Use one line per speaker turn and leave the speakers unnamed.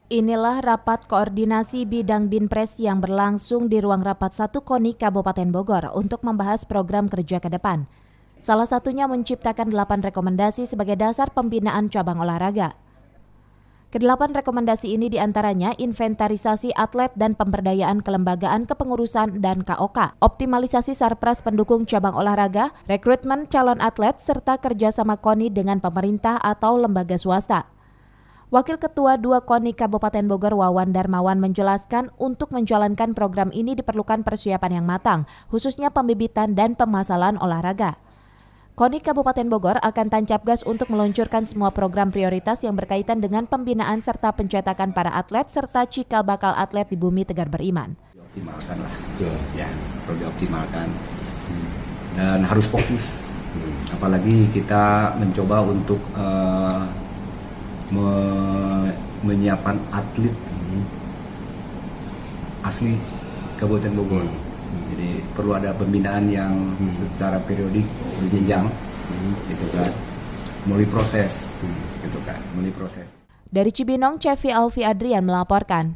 Inilah rapat koordinasi bidang Binpres yang berlangsung di ruang rapat 1 KONI Kabupaten Bogor untuk membahas program kerja ke depan. Salah satunya menciptakan 8 rekomendasi sebagai dasar pembinaan cabang olahraga. Kedelapan rekomendasi ini diantaranya inventarisasi atlet dan pemberdayaan kelembagaan kepengurusan dan KOK, optimalisasi sarpras pendukung cabang olahraga, rekrutmen calon atlet, serta kerjasama KONI dengan pemerintah atau lembaga swasta. Wakil Ketua 2 KONI Kabupaten Bogor Wawan Darmawan menjelaskan untuk menjalankan program ini diperlukan persiapan yang matang, khususnya pembibitan dan pemasalan olahraga. KONI Kabupaten Bogor akan tancap gas untuk meluncurkan semua program prioritas yang berkaitan dengan pembinaan serta pencetakan para atlet serta cikal bakal atlet di Bumi Tegar Beriman.
Dioptimalkan lah, ya, perlu dioptimalkan dan harus fokus. Apalagi kita mencoba untuk menyiapkan atlet asli Kabupaten Bogor. Jadi perlu ada pembinaan yang secara periodik berjenjang, gitu kan. Mulai proses, gitu kan. Mulai proses.
Dari Cibinong, Cevi Alfi Adrian melaporkan.